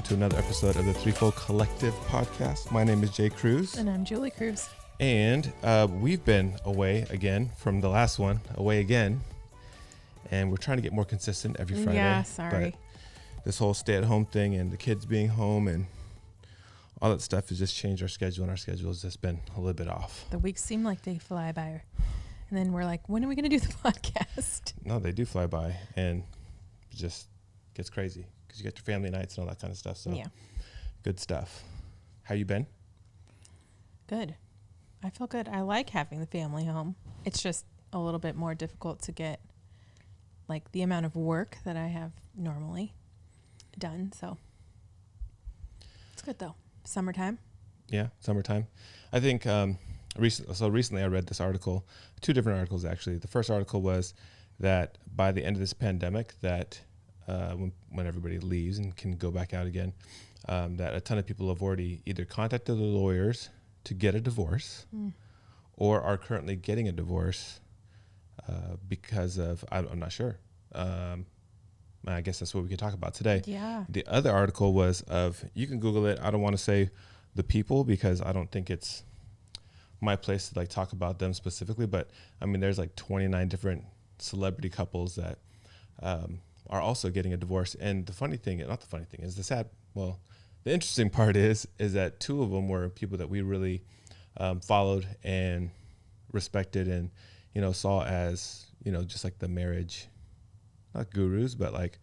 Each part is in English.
to another episode of the Threefold Collective podcast. My name is Jay Cruz. And I'm Julie Cruz. And we've been away again from the last one, away again. And we're trying to get more consistent every Friday. Yeah, sorry. But this whole stay-at-home thing and the kids being home and all that stuff has just changed our schedule, and our schedule has just been a little bit off. The weeks seem like they fly by. And then we're like, when are we going to do the podcast? No, they do fly by, and it just gets crazy because you get your family nights and all that kind of stuff. So Yeah. Good stuff. How you been? Good. I feel good. I like having the family home. It's just a little bit more difficult to get like the amount of work that I have normally done. So it's good though. Summertime. Yeah, summertime. I think recently I read this article, two different articles actually. The first article was that by the end of this pandemic, that when everybody leaves and can go back out again, that a ton of people have already either contacted their lawyers to get a divorce or are currently getting a divorce because of, I'm not sure. I guess that's what we could talk about today. Yeah. The other article was of, you can Google it. I don't want to say the people because I don't think it's my place to like talk about them specifically, but I mean, there's like 29 different celebrity couples that are also getting a divorce. And the funny thing, not the funny thing, is the interesting part is that two of them were people that we really followed and respected and, saw as, just like the marriage, not gurus, but like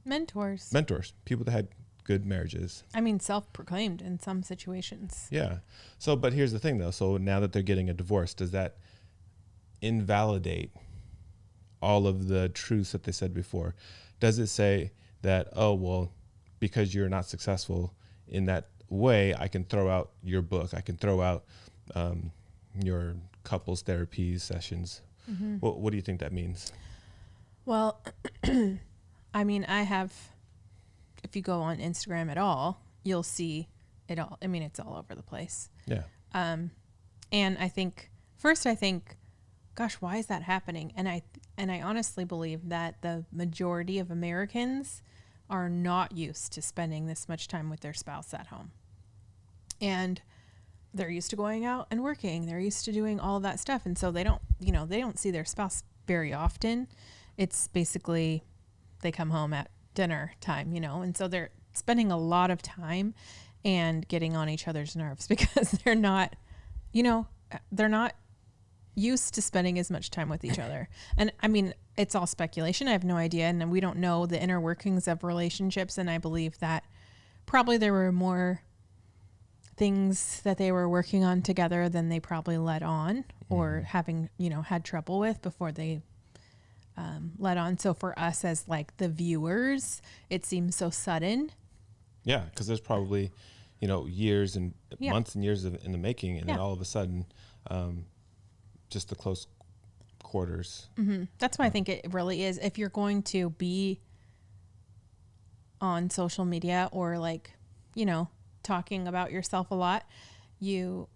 Mentors, people that had good marriages. I mean, self-proclaimed in some situations. Yeah. So, but here's the thing though. So now that they're getting a divorce, does that invalidate all of the truths that they said before? Does it say that, oh, well, because you're not successful in that way, I can throw out your book. I can throw out your couples therapy sessions. Mm-hmm. What do you think that means? Well, I mean, if you go on Instagram at all, you'll see it all. I mean, it's all over the place. Yeah. And I think, gosh, why is that happening? And I honestly believe that the majority of Americans are not used to spending this much time with their spouse at home. And they're used to going out and working. They're used to doing all of that stuff. And so they don't see their spouse very often. It's basically they come home at dinner time, and so they're spending a lot of time and getting on each other's nerves because they're not used to spending as much time with each other. And I mean, it's all speculation. I have no idea. And we don't know the inner workings of relationships. And I believe that probably there were more things that they were working on together than they probably let on or having, had trouble with before they let on. So for us as like the viewers, it seems so sudden. Yeah, because there's probably, years and months and years in the making, and then all of a sudden, just the close quarters. Mm-hmm. That's why I think it really is. If you're going to be on social media or like, talking about yourself a lot,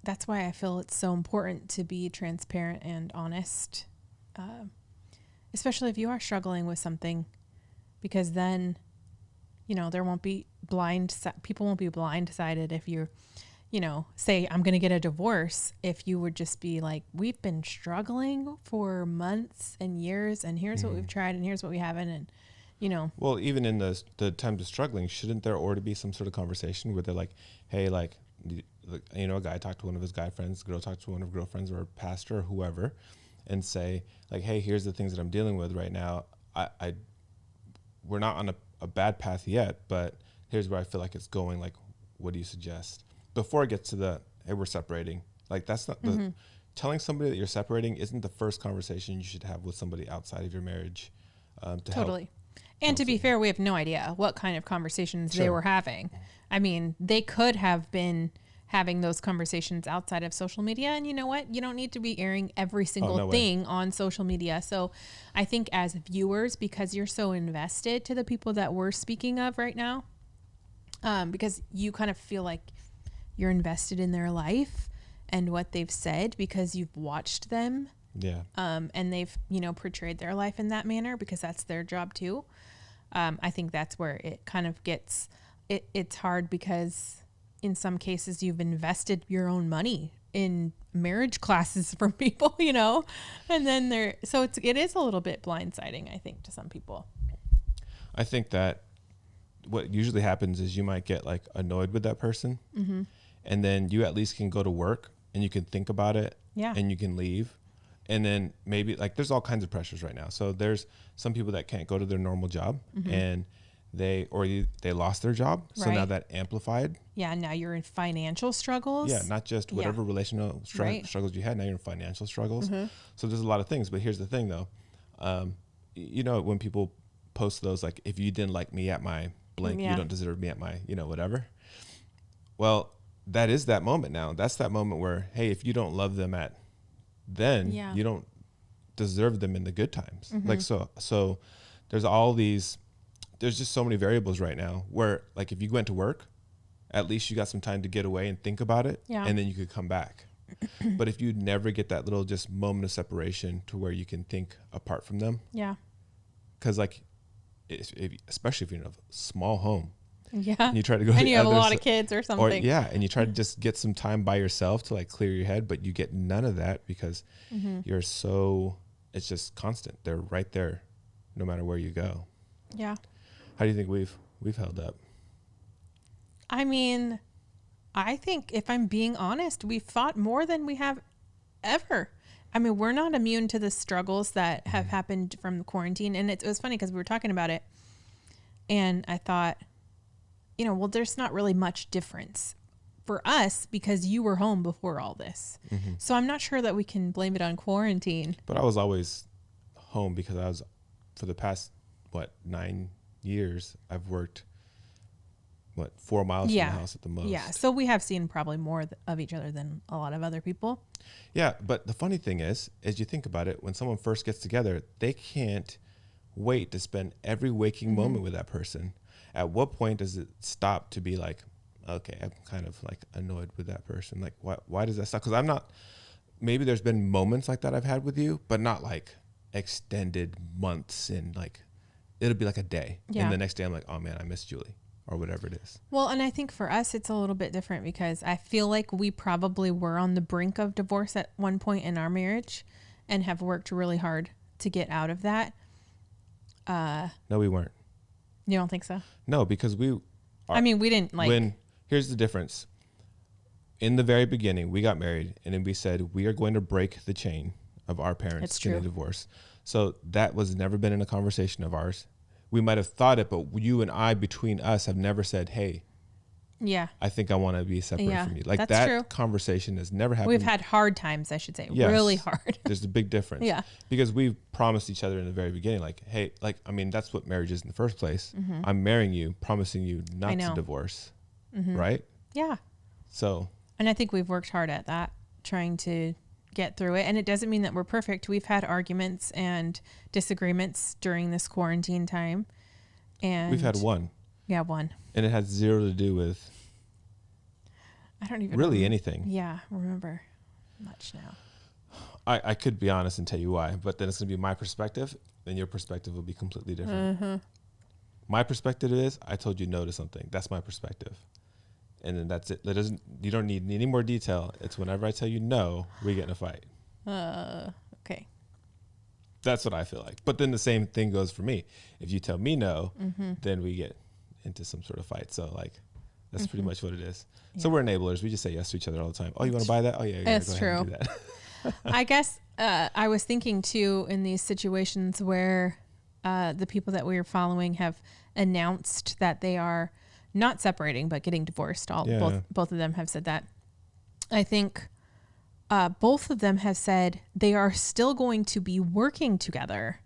that's why I feel it's so important to be transparent and honest. Especially if you are struggling with something, because then, there won't be people won't be blindsided if you're, say I'm going to get a divorce. If you would just be like, we've been struggling for months and years, and here's what we've tried, and here's what we haven't, and Well, even in the times of struggling, shouldn't there already be some sort of conversation where they're like, hey, like, a guy talked to one of his guy friends, girl talked to one of her girlfriends, or a pastor or whoever, and say like, hey, here's the things that I'm dealing with right now. We're not on a bad path yet, but here's where I feel like it's going. Like, what do you suggest? Before it gets to the, hey, we're separating. Like, that's not telling somebody that you're separating isn't the first conversation you should have with somebody outside of your marriage. Totally. And to be fair, we have no idea what kind of conversations they were having. I mean, they could have been having those conversations outside of social media. And you know what? You don't need to be airing every single thing on social media. So I think as viewers, because you're so invested to the people that we're speaking of right now, because you kind of feel like you're invested in their life and what they've said because you've watched them. Yeah. And they've, portrayed their life in that manner because that's their job too. I think that's where it kind of gets it's hard because in some cases you've invested your own money in marriage classes for people, you know, and then it is a little bit blindsiding, I think, to some people. I think that what usually happens is you might get like annoyed with that person, and then you at least can go to work and you can think about it, and you can leave. And then maybe like there's all kinds of pressures right now. So there's some people that can't go to their normal job, and they lost their job. So now that amplified. Yeah. Now you're in financial struggles. Yeah. Not just whatever relational struggles you had. Now you're in financial struggles. So there's a lot of things, but here's the thing though. You know, when people post those, like, if you didn't like me at my blank, you don't deserve me at my, you know, whatever. Well, that is that moment now. That's that moment where, hey, if you don't love them then you don't deserve them in the good times. Like, so there's there's just so many variables right now where, like, if you went to work, at least you got some time to get away and think about it, and then you could come back. But if you never get that little just moment of separation to where you can think apart from them, because like, especially if you're in a small home, and you try to go, and you have a lot of kids or something, and you try to just get some time by yourself to like clear your head, but you get none of that because you're it's just constant. They're right there, no matter where you go. Yeah. How do you think we've held up? I mean, I think if I'm being honest, we've fought more than we have ever. I mean, we're not immune to the struggles that have happened from the quarantine. And it was funny because we were talking about it and I thought, you know, well, there's not really much difference for us because you were home before all this. So I'm not sure that we can blame it on quarantine. But I was always home because I was, for the past, 9 years, I've worked 4 miles from the house at the most. Yeah. So we have seen probably more of each other than a lot of other people. Yeah. But the funny thing is you think about it, when someone first gets together, they can't wait to spend every waking moment with that person. At what point does it stop to be like, okay, I'm kind of like annoyed with that person. Like, why does that stop? Because maybe there's been moments like that I've had with you, but not like extended months, and like, it'll be like a day. Yeah. And the next day I'm like, oh man, I miss Julie, or whatever it is. Well, and I think for us, it's a little bit different because I feel like we probably were on the brink of divorce at one point in our marriage and have worked really hard to get out of that. No, we weren't. You don't think so? No, because we didn't like. Here's the difference. In the very beginning, we got married, and then we said, we are going to break the chain of our parents getting a divorce. So that was never been in a conversation of ours. We might have thought it, but you and I, between us, have never said, hey, I think I want to be separate from you. Like, that's that true. Conversation has never happened. We've had hard times, I should say. Yes. Really hard. There's a big difference. Yeah. Because we've promised each other in the very beginning, like, hey, like, I mean, that's what marriage is in the first place. I'm marrying you, promising you not to divorce. Right? Yeah. So. And I think we've worked hard at that, trying to get through it. And it doesn't mean that we're perfect. We've had arguments and disagreements during this quarantine time. And we've had one. Yeah, one. And it has zero to do with I don't even really anything. Yeah, remember much now. I could be honest and tell you why, but then it's going to be my perspective, and your perspective will be completely different. My perspective is, I told you no to something. That's my perspective. And then that's it. You don't need any more detail. It's whenever I tell you no, we get in a fight. Okay. That's what I feel like. But then the same thing goes for me. If you tell me no, then we get into some sort of fight. So like, that's pretty much what it is. Yeah. So we're enablers. We just say yes to each other all the time. Oh, you want to buy that? Oh yeah, that's true. Do that. I guess I was thinking too, in these situations where the people that we are following have announced that they are not separating but getting divorced. Both of them have said that. I think both of them have said they are still going to be working together.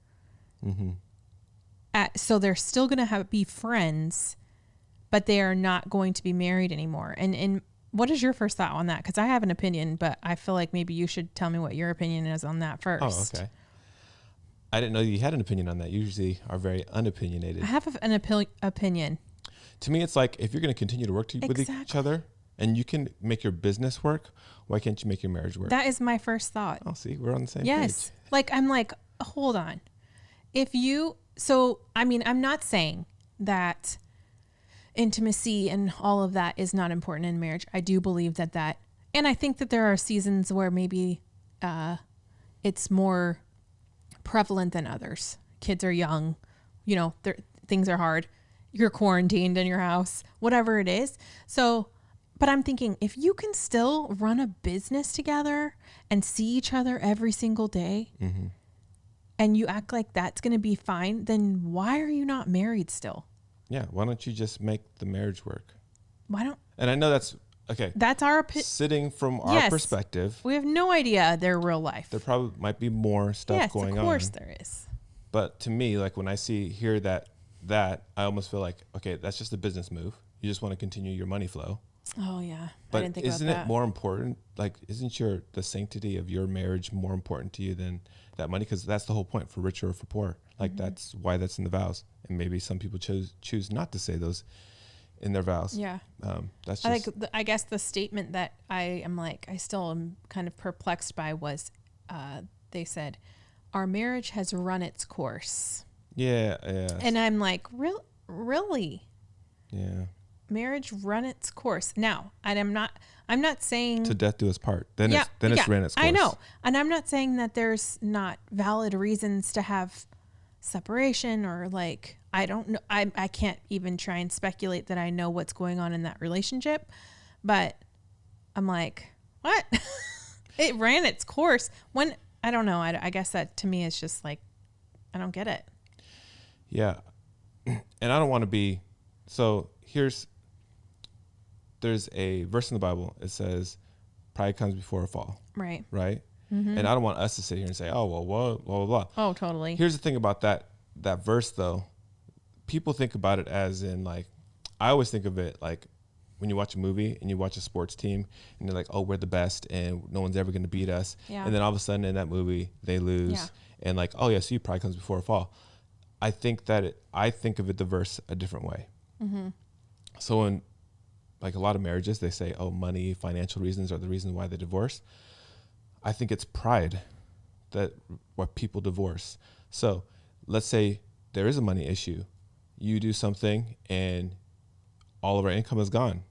So they're still going to be friends, but they are not going to be married anymore. And what is your first thought on that? Because I have an opinion, but I feel like maybe you should tell me what your opinion is on that first. Oh, okay. I didn't know you had an opinion on that. You usually are very unopinionated. I have an opinion. To me, it's like, if you're going to continue to work with each other and you can make your business work, why can't you make your marriage work? That is my first thought. Oh, see, we're on the same page. Yes. Like, I'm like, hold on. I'm not saying that intimacy and all of that is not important in marriage. I do believe that, and I think that there are seasons where maybe it's more prevalent than others. Kids are young, things are hard. You're quarantined in your house, whatever it is. So, but I'm thinking if you can still run a business together and see each other every single day, and you act like that's going to be fine, then why are you not married still? Yeah. Why don't you just make the marriage work? And I know that's okay. That's our sitting from our perspective. We have no idea their real life. There probably might be more stuff going on. Yes, of course there is. But to me, like when I hear that I almost feel like, okay, that's just a business move. You just want to continue your money flow. Oh yeah. But I didn't think isn't about that. it more important? Like, isn't the sanctity of your marriage more important to you than that money? Because that's the whole point, for richer or for poor. Like that's why that's in the vows. And maybe some people choose not to say those in their vows. Yeah. That's just, I guess the statement that I still am kind of perplexed by was, they said, our marriage has run its course. Yeah. And I'm like, really? Yeah. Marriage run its course. Now, and I'm not saying to death do us part. Then it's ran its course. I know. And I'm not saying that there's not valid reasons to have separation or like, I don't know. I can't even try and speculate that I know what's going on in that relationship, but I'm like, what? It ran its course. When, I don't know. I guess that to me is just like, I don't get it. Yeah. And I don't want to be, so there's a verse in the Bible. It says, pride comes before a fall. Right. Right. Mm-hmm. And I don't want us to sit here and say, oh, well, blah, blah, blah. Oh, totally. Here's the thing about that verse though. People think about it as in like, I always think of it like when you watch a movie and you watch a sports team and they're like, oh, we're the best and no one's ever going to beat us. Yeah. And then all of a sudden in that movie they lose. Yeah. And like, oh yeah, see, pride comes before a fall. I think of it, the verse, a different way. Mm-hmm. So in like a lot of marriages, they say, oh, money, financial reasons are the reason why they divorce. I think it's pride that what people divorce. So let's say there is a money issue. You do something and all of our income is gone.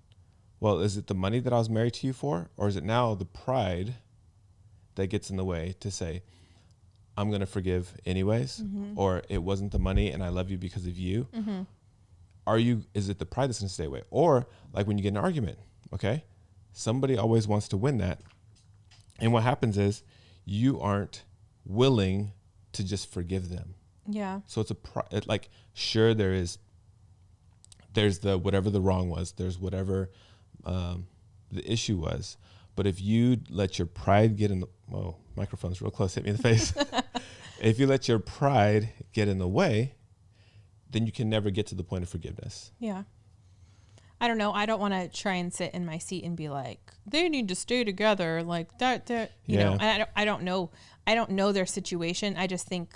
Well, is it the money that I was married to you for? Or is it now the pride that gets in the way to say, I'm going to forgive anyways, or it wasn't the money and I love you because of you. Mm-hmm. Is it the pride that's going to stay away? Or like when you get in an argument, okay, somebody always wants to win that. And what happens is you aren't willing to just forgive them. Yeah. So it's like, sure, there's the, whatever the wrong was, there's whatever the issue was. But if you let your pride get in the, whoa, microphone's real close, hit me in the face. If you let your pride get in the way, then you can never get to the point of forgiveness. Yeah. I don't know. I don't want to try and sit in my seat and be like, they need to stay together like that, you know, and I don't know. I don't know their situation. I just think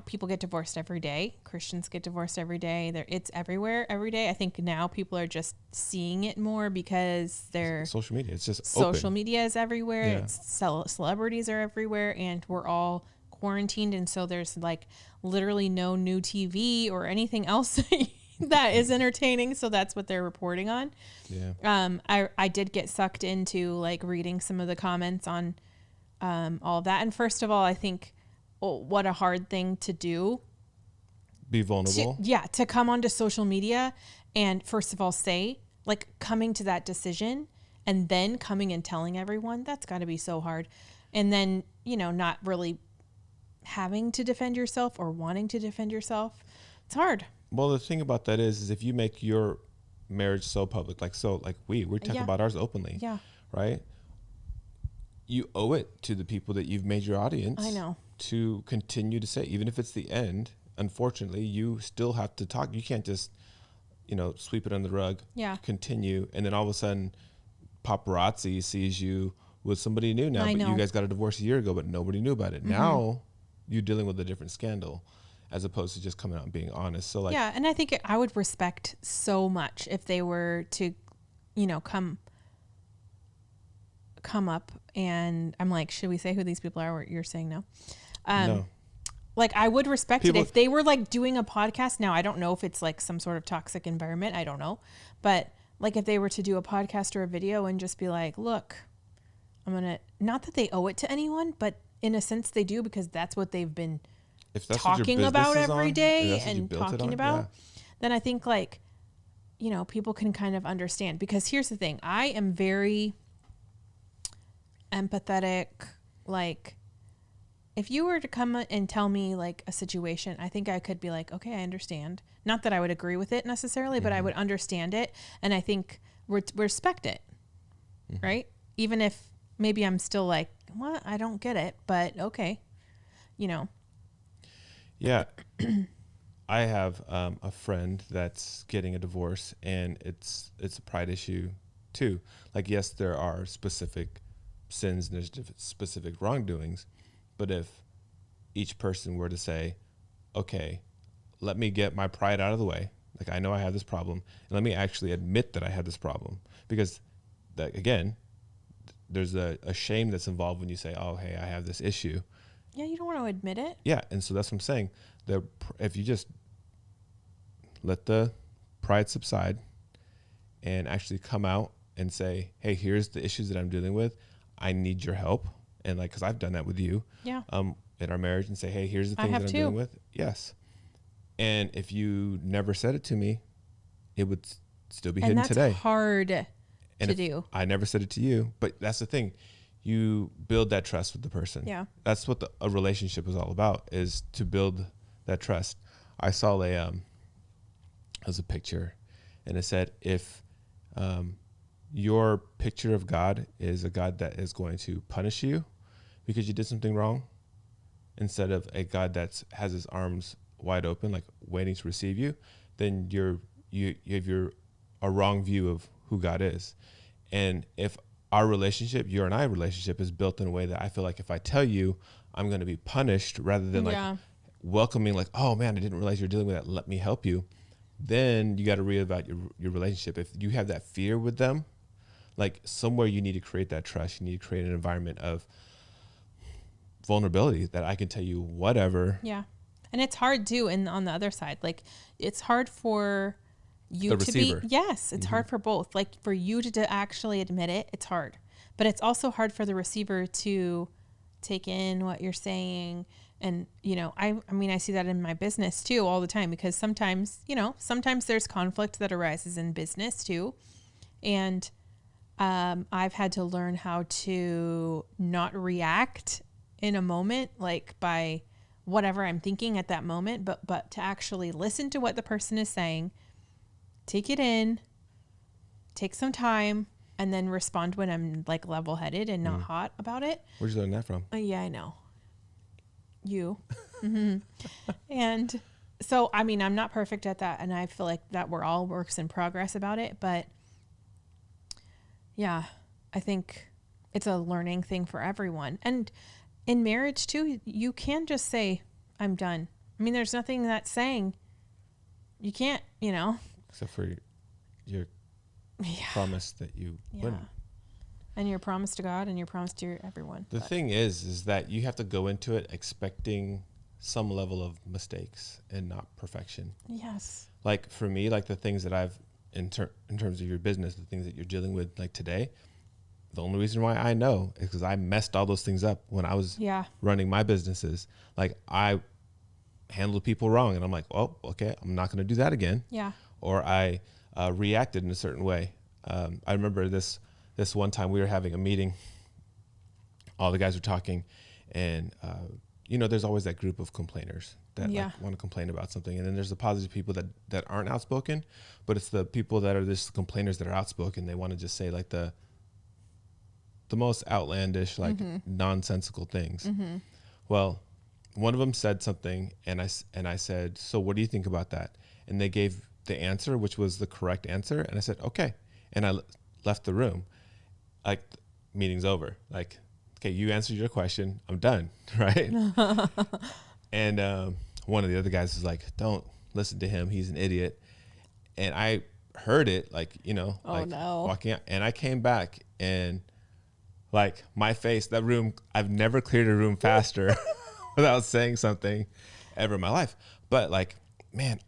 people get divorced every day. Christians get divorced every day. It's everywhere every day. I think now people are just seeing it more because they're social media. It's just social open. Media is everywhere. Yeah. It's celebrities are everywhere, and we're all quarantined. And so there's like literally no new TV or anything else that is entertaining. So that's what they're reporting on. Yeah. I did get sucked into like reading some of the comments on all of that. And first of all, I think, what a hard thing to do. Be vulnerable. To come onto social media and first of all say, like, coming to that decision and then coming and telling everyone, that's got to be so hard. And then, not really having to defend yourself or wanting to defend yourself. It's hard. Well, the thing about that is if you make your marriage so public, we're talking about ours openly. Yeah. Right? You owe it to the people that you've made your audience. I know. To continue to say, even if it's the end, unfortunately, you still have to talk. You can't just, sweep it under the rug. Yeah. Continue. And then all of a sudden, paparazzi sees you with somebody new now. But you guys got a divorce a year ago, but nobody knew about it. Mm-hmm. Now you're dealing with a different scandal as opposed to just coming out and being honest. So and I think I would respect so much if they were to, come up and I'm like, should we say who these people are? You're saying no. No. like I would respect People, it if they were like doing a podcast. Now, I don't know if it's like some sort of toxic environment. I don't know. But like if they were to do a podcast or a video and just be like, look, I'm going to, not that they owe it to anyone, but in a sense they do, because that's what they've been if that's talking about every day and built talking about, then I think like, you know, people can kind of understand. Because here's the thing. I am very empathetic. Like, if you were to come and tell me like a situation, I think I could be like, okay, I understand. Not that I would agree with it necessarily, but I would understand it. And I think respect it. Right? Even if maybe I'm still like, what? I don't get it, but okay. You know? Yeah. I have a friend that's getting a divorce, and it's a pride issue too. Like, yes, there are specific sins and there's specific wrongdoings, but if each person were to say, okay, let me get my pride out of the way. Like, I know I have this problem, and let me actually admit that I had this problem, because that, again, there's a shame that's involved when you say, oh, hey, I have this issue. Yeah, you don't want to admit it. Yeah, and so that's what I'm saying. If you just let the pride subside and actually come out and say, hey, here's the issues that I'm dealing with. I need your help. And like, cause I've done that with you, in our marriage, and say, hey, here's the things that I'm dealing with. Yes. And if you never said it to me, it would still be hidden today. And that's hard to do. I never said it to you, but that's the thing. You build that trust with the person. Yeah. That's what a relationship is all about, is to build that trust. I saw it was a picture, and it said, if your picture of God is a God that is going to punish you because you did something wrong, instead of a God that has his arms wide open, like waiting to receive you, then you have a wrong view of who God is. And if our relationship, your and I relationship, is built in a way that I feel like if I tell you, I'm going to be punished, rather than like welcoming, like, oh man, I didn't realize you're dealing with that, let me help you. Then you got to reevaluate your relationship. If you have that fear with them, like, somewhere you need to create that trust. You need to create an environment of vulnerability that I can tell you whatever. Yeah. And it's hard too. And on the other side, like, it's hard for you the to receiver. be, yes, it's hard for both. Like, for you to actually admit it, it's hard, but it's also hard for the receiver to take in what you're saying. And, you know, I mean, I see that in my business too, all the time, because sometimes, you know, sometimes there's conflict that arises in business too. And, I've had to learn how to not react in a moment, like by whatever I'm thinking at that moment, but to actually listen to what the person is saying, take it in, take some time, and then respond when I'm like level-headed and not hot about it. Where'd you learn that from? Yeah, I know. You. And so, I mean, I'm not perfect at that, and I feel like that we're all works in progress about it, but yeah, I think it's a learning thing for everyone. And in marriage too, you can just say, I'm done. I mean, there's nothing that's saying you can't, you know. Except for your promise that you wouldn't. And your promise to God and your promise to everyone. The thing is that you have to go into it expecting some level of mistakes and not perfection. Yes. Like, for me, like the things that I've, in terms of your business, the things that you're dealing with like today, the only reason why I know is because I messed all those things up when I was running my businesses. Like, I handled people wrong, and I'm like, oh, okay, I'm not going to do that again. Yeah. Or I reacted in a certain way. I remember this one time we were having a meeting. All the guys were talking, and you know, there's always that group of complainers that like want to complain about something, and then there's the positive people that aren't outspoken, but it's the people that are just complainers that are outspoken. They want to just say like the most outlandish, like nonsensical things. Well, one of them said something, and I said, so what do you think about that? And they gave the answer, which was the correct answer, and I said, okay, and I left the room. Like, meeting's over. Like, okay, you answered your question, I'm done, right? And one of the other guys was like, don't listen to him, he's an idiot. And I heard it, like, you know, walking out, and I came back, and like my face, that room, I've never cleared a room faster without saying something ever in my life. But like, man,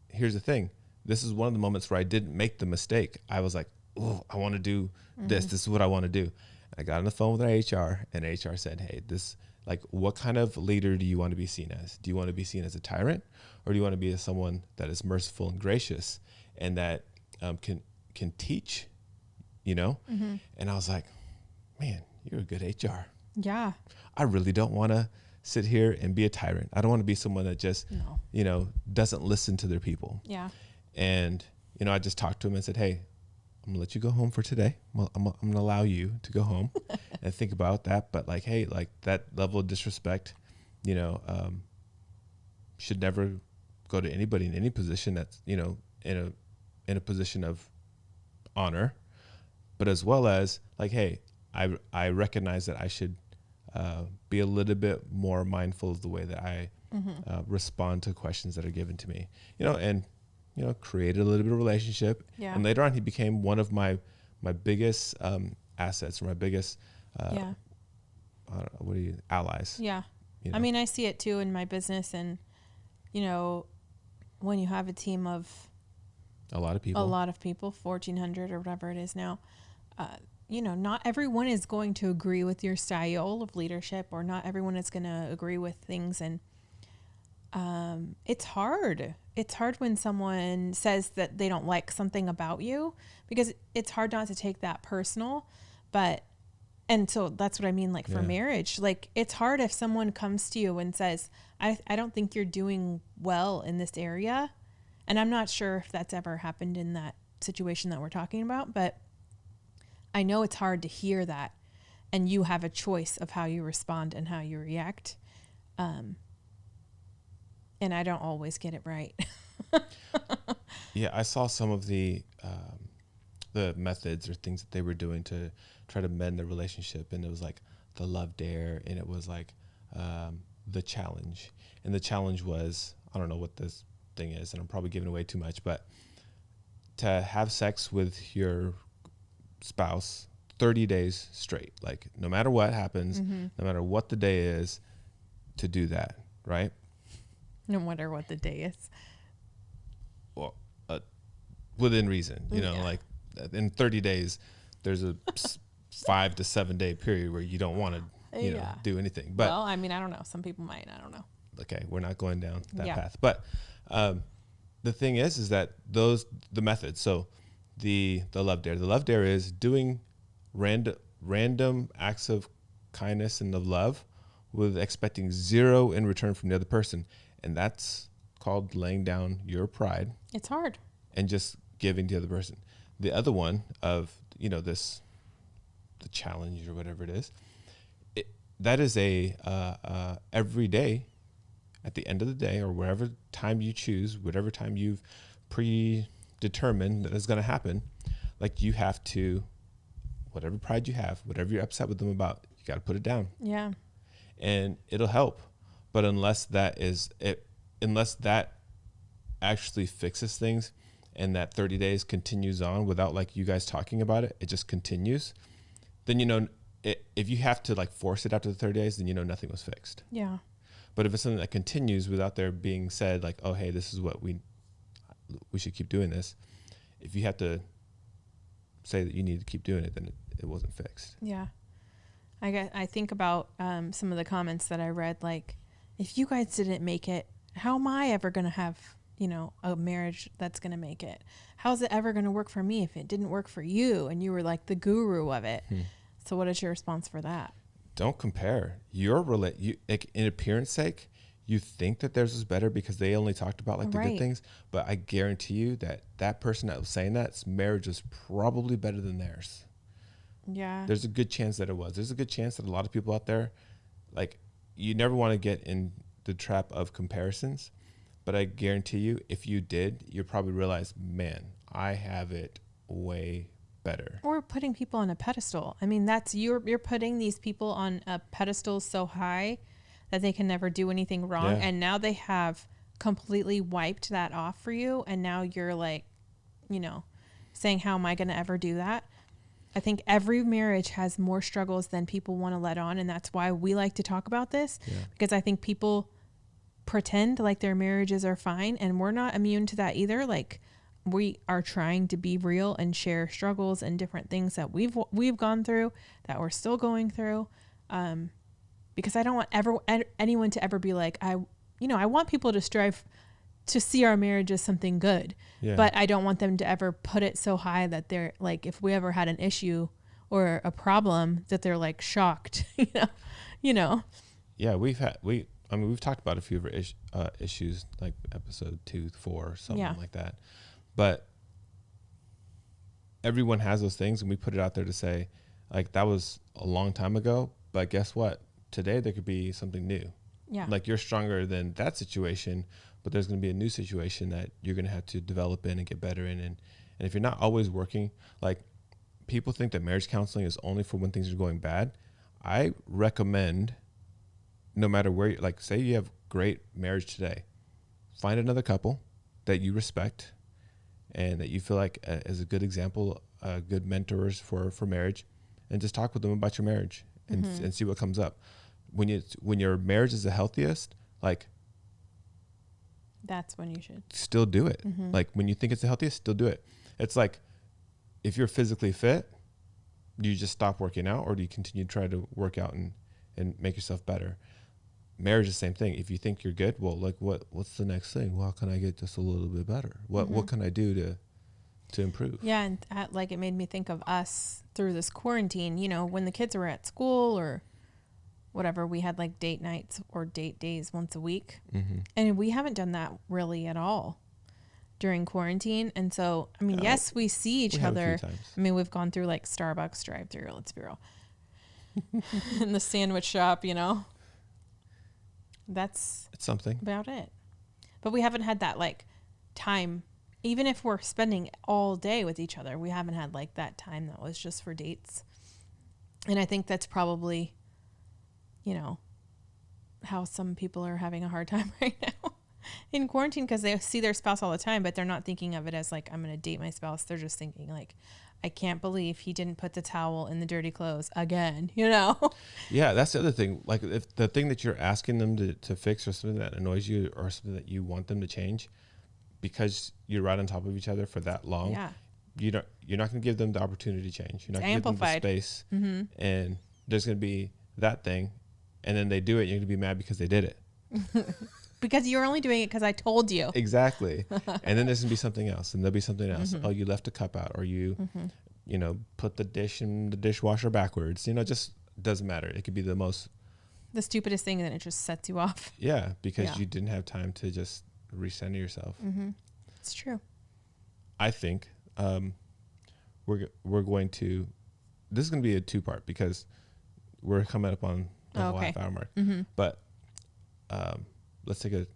here's the thing. This is one of the moments where I didn't make the mistake. I was like, oh, I want to do this. This is what I want to do. I got on the phone with our HR, and HR said, hey, like, what kind of leader do you want to be seen as? Do you want to be seen as a tyrant, or do you want to be as someone that is merciful and gracious and that can teach, you know? Mm-hmm. And I was like, man, you're a good HR. Yeah. I really don't want to sit here and be a tyrant. I don't want to be someone that just, doesn't listen to their people. Yeah. And, I just talked to him and said, hey, I'm gonna let you go home for today. Well, I'm gonna allow you to go home and think about that. But like, hey, like that level of disrespect, should never go to anybody in any position that's, in a position of honor, but as well as like, hey, I recognize that I should be a little bit more mindful of the way that I respond to questions that are given to me, and created a little bit of relationship. Yeah. And later on, he became one of my biggest assets, or my biggest allies. Yeah. I mean, I see it too in my business, and when you have a team of a lot of people, 1,400 or whatever it is now, not everyone is going to agree with your style of leadership, or not everyone is going to agree with things. And it's hard. It's hard when someone says that they don't like something about you, because it's hard not to take that personal. And so that's what I mean, like for marriage, like it's hard if someone comes to you and says, I don't think you're doing well in this area. And I'm not sure if that's ever happened in that situation that we're talking about, but I know it's hard to hear that, and you have a choice of how you respond and how you react. And I don't always get it right. Yeah, I saw some of the methods or things that they were doing to try to mend the relationship, and it was like the love dare, and it was like the challenge. And the challenge was, I don't know what this thing is, and I'm probably giving away too much, but to have sex with your spouse 30 days straight, like no matter what happens, no matter what the day is, to do that, right? No matter what the day is. Well, within reason, like in 30 days, there's a 5 to 7 day period where you don't want to, do anything. But well, I mean, I don't know. Some people might. I don't know. Okay, we're not going down that path. But the thing is that the methods. So the love dare. The love dare is doing random acts of kindness and of love with expecting zero in return from the other person. And that's called laying down your pride. It's hard. And just giving to the other person. The other one of, the challenge or whatever it is, that is every day, at the end of the day, or wherever time you choose, whatever time you've predetermined that is going to happen, like you have to, whatever pride you have, whatever you're upset with them about, you got to put it down. Yeah. And it'll help. But unless that actually fixes things, and that 30 days continues on without like you guys talking about it, it just continues, then if you have to like force it after the 30 days, then nothing was fixed. Yeah. But if it's something that continues without there being said like, oh hey, this is what we should keep doing this, if you have to say that you need to keep doing it, then it wasn't fixed. Yeah. I think about some of the comments that I read, like, if you guys didn't make it, how am I ever going to have, a marriage that's going to make it? How's it ever going to work for me if it didn't work for you? And you were like the guru of it. So what is your response for that? Don't compare. Like, in appearance sake, you think that theirs is better because they only talked about like the good things. But I guarantee you that person that was saying that marriage is probably better than theirs. Yeah. There's a good chance that it was. There's a good chance that a lot of people out there, like, you never want to get in the trap of comparisons, but I guarantee you, if you did, you'd probably realize, man, I have it way better. Or putting people on a pedestal. I mean, that's you're putting these people on a pedestal so high that they can never do anything wrong. Yeah. And now they have completely wiped that off for you. And now you're like, saying, how am I going to ever do that? I think every marriage has more struggles than people want to let on. And that's why we like to talk about this, because I think people pretend like their marriages are fine, and we're not immune to that either. Like, we are trying to be real and share struggles and different things that we've gone through, that we're still going through. Because I don't want anyone to ever be like, I want people to strive to see our marriage as something good, but I don't want them to ever put it so high that they're like, if we ever had an issue or a problem, that they're like shocked, Yeah, we've talked about a few of our issues, like episode 2, 4, something like that. But everyone has those things, and we put it out there to say, like, that was a long time ago, but guess what? Today there could be something new. Yeah. Like, you're stronger than that situation, but there's going to be a new situation that you're going to have to develop in and get better in. And if you're not always working, like, people think that marriage counseling is only for when things are going bad. I recommend, no matter where, like, say you have great marriage today, find another couple that you respect and that you feel like is a good example, good mentors for marriage, and just talk with them about your marriage and see what comes up. When your marriage is the healthiest, like, that's when you should still do it. Like, when you think it's the healthiest, still do it. It's like, if you're physically fit, do you just stop working out, or do you continue to try to work out and make yourself better? Marriage is the same thing. If you think you're good, well, like, what's the next thing? Well, how can I get just a little bit better? What can I do to improve? Yeah, and like, it made me think of us through this quarantine. When the kids were at school or whatever, we had like date nights or date days once a week, and we haven't done that really at all during quarantine. And so, I mean, yes, we see each other. I mean, we've gone through like Starbucks drive-through, let's be real, in the sandwich shop. It's something about it. But we haven't had that like time, even if we're spending all day with each other, we haven't had like that time that was just for dates. And I think that's probably, how some people are having a hard time right now in quarantine, because they see their spouse all the time, but they're not thinking of it as like, I'm going to date my spouse. They're just thinking like, I can't believe he didn't put the towel in the dirty clothes again, Yeah, that's the other thing. Like, if the thing that you're asking them to fix, or something that annoys you, or something that you want them to change, because you're right on top of each other for that long, you're not going to give them the opportunity to change. You're not going to give them the space, and there's going to be that thing, and then they do it. You're going to be mad because they did it. Because you're only doing it because I told you. Exactly. And then there's going to be something else, and there'll be something else. Oh, you left a cup out, or you, put the dish in the dishwasher backwards. Just doesn't matter. It could be the stupidest thing, and then it just sets you off. Yeah, because you didn't have time to just recenter yourself. It's true. I think we're going to. This is going to be a 2-part, because we're coming up on the whole half-hour mark. But let's take a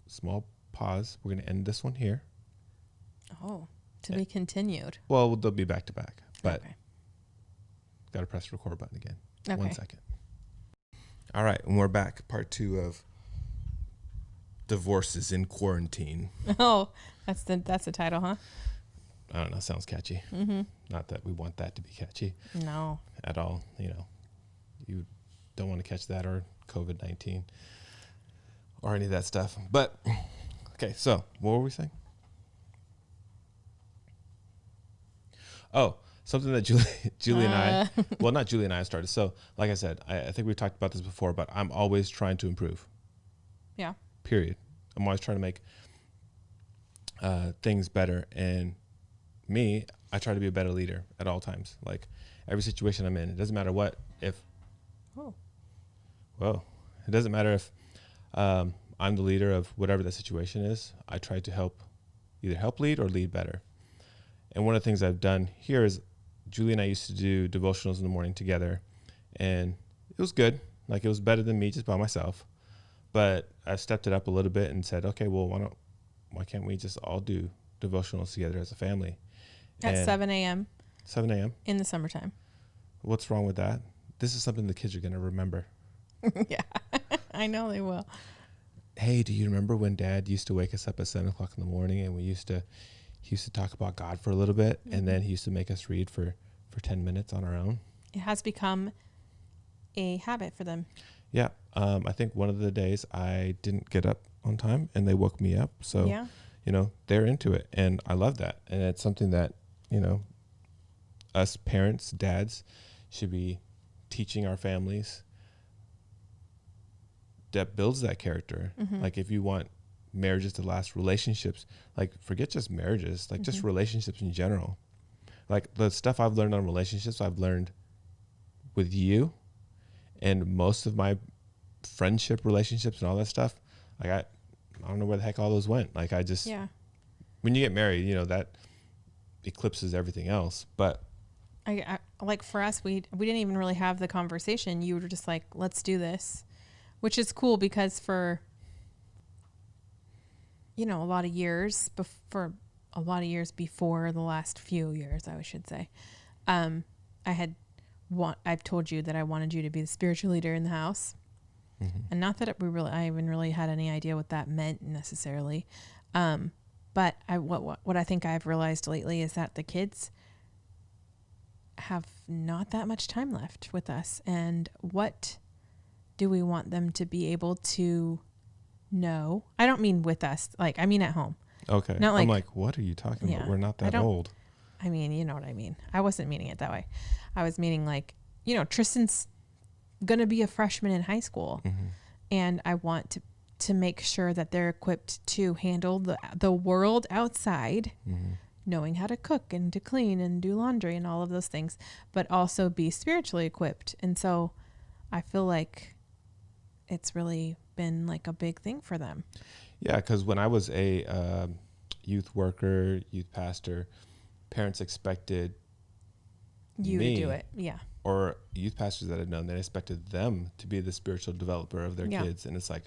small pause. We're going to end this one here. Oh, to be continued. Well, they'll be back to back, but got to press the record button again. Okay. 1 second. All right, and we're back. Part 2 of Divorces in Quarantine. Oh, that's the title, huh? I don't know. Sounds catchy. Not that we want that to be catchy. No. At all. You don't want to catch that, or COVID-19 or any of that stuff. But, okay, so what were we saying? Oh, something that Julie and I, well, not Julie and I started. So, like I said, I think we've talked about this before, but I'm always trying to improve. Yeah. Period. I'm always trying to make things better. And me, I try to be a better leader at all times. Like, every situation I'm in, it doesn't matter what, it doesn't matter if I'm the leader of whatever the situation is. I try to either help lead or lead better. And one of the things I've done here is, Julie and I used to do devotionals in the morning together, and it was good. Like, it was better than me just by myself. But I stepped it up a little bit and said, okay, well, why can't we just all do devotionals together as a family? At 7 a.m. 7 a.m. in the summertime. What's wrong with that? This is something the kids are going to remember. Yeah, I know they will. Hey, do you remember when Dad used to wake us up at 7 o'clock in the morning, and he used to talk about God for a little bit, and then he used to make us read for for 10 minutes on our own. It has become a habit for them. Yeah. I think one of the days I didn't get up on time and they woke me up. So, Yeah. you know, they're into it. And I love that. And it's something that, you know, us parents, dads should be teaching our families that builds that character. Mm-hmm. Like if you want marriages to last, relationships, like forget just marriages, like just relationships in general. Like the stuff I've learned on relationships, I've learned with you, and most of my friendship relationships and all that stuff. Like I don't know where the heck all those went. Like I just, when you get married, you know, that eclipses everything else. But I like for us, we didn't even really have the conversation. You were just like, let's do this, which is cool because for, you know, a lot of years before the last few years, I should say, I've told you that I wanted you to be the spiritual leader in the house. Mm-hmm. And not that I even really had any idea what that meant necessarily. But what I think I've realized lately is that the kids have not that much time left with us. And what do we want them to be able to know? I don't mean with us. Like, I mean at home. Okay. Not like, I'm like, what are you talking about? We're not that old. I mean, you know what I mean. I wasn't meaning it that way. I was meaning like, you know, Tristan's going to be a freshman in high school. Mm-hmm. And I want to make sure that they're equipped to handle the world outside, mm-hmm. knowing how to cook and to clean and do laundry and all of those things, but also be spiritually equipped. And so I feel like it's really been like a big thing for them. Yeah, because when I was a youth worker, youth pastor, parents expected you to do it. Yeah. Or youth pastors that had known, they expected them to be the spiritual developer of their kids. And it's like,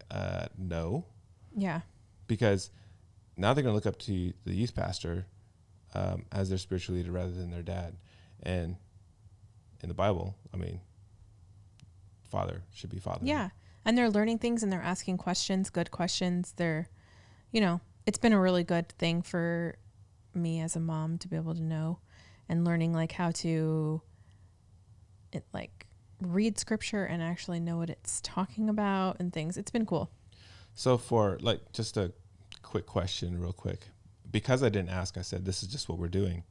no. Yeah. Because now they're going to look up to the youth pastor as their spiritual leader rather than their dad. And in the Bible, I mean, father should be father. Yeah. And they're learning things and they're asking questions, good questions. They're, you know, it's been a really good thing for me as a mom to be able to know and learning like how to read scripture and actually know what it's talking about and things. It's been cool. So for like, just a quick question real quick, because I didn't ask, I said, this is just what we're doing.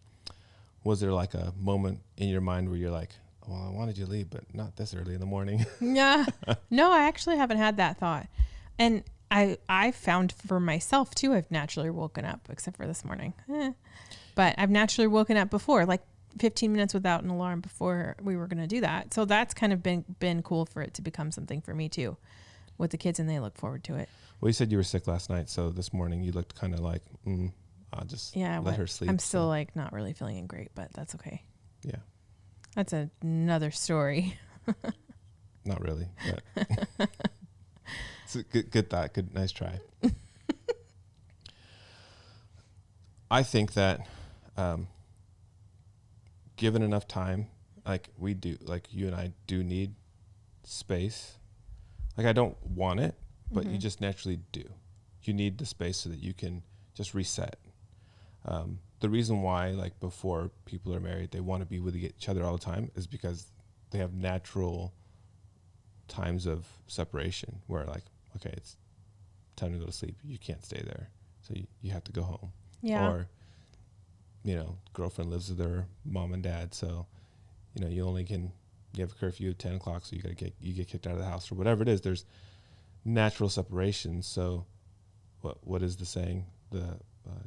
Was there like a moment in your mind where you're like, well, I wanted you to leave, but not this early in the morning? Yeah. No, I actually haven't had that thought. And I found for myself too, I've naturally woken up, except for this morning. But I've naturally woken up before, like 15 minutes without an alarm before we were going to do that. So that's kind of been cool for it to become something for me too with the kids, and they look forward to it. Well, you said you were sick last night. So this morning you looked kind of like, I'll just let her sleep. I'm still like not really feeling great, but that's okay. Yeah. That's another story. Not really, but it's a good thought. Good, nice try. I think that, given enough time, like we do, like you and I do need space. Like I don't want it, but you just naturally do. You need the space so that you can just reset. The reason why, like before people are married, they want to be with each other all the time is because they have natural times of separation where like, okay, it's time to go to sleep. You can't stay there. So you have to go home. Yeah. Or, you know, girlfriend lives with her mom and dad. So, you know, you have a curfew at 10 o'clock. So you get kicked out of the house or whatever it is. There's natural separation. So what is the saying? The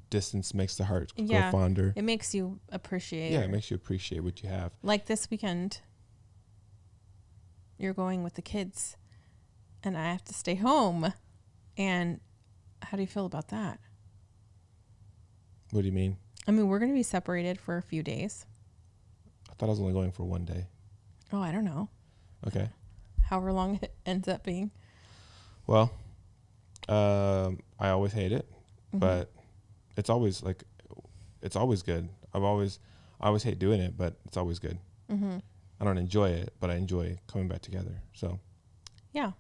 distance makes the heart grow fonder. It makes you appreciate. Yeah, it makes you appreciate what you have. Like this weekend, you're going with the kids, and I have to stay home. And how do you feel about that? What do you mean? I mean, we're going to be separated for a few days. I thought I was only going for one day. Oh, I don't know. Okay. However long it ends up being. Well, I always hate it, but it's always good. I always hate doing it, but it's always good. Mm-hmm. I don't enjoy it, but I enjoy coming back together. So, yeah.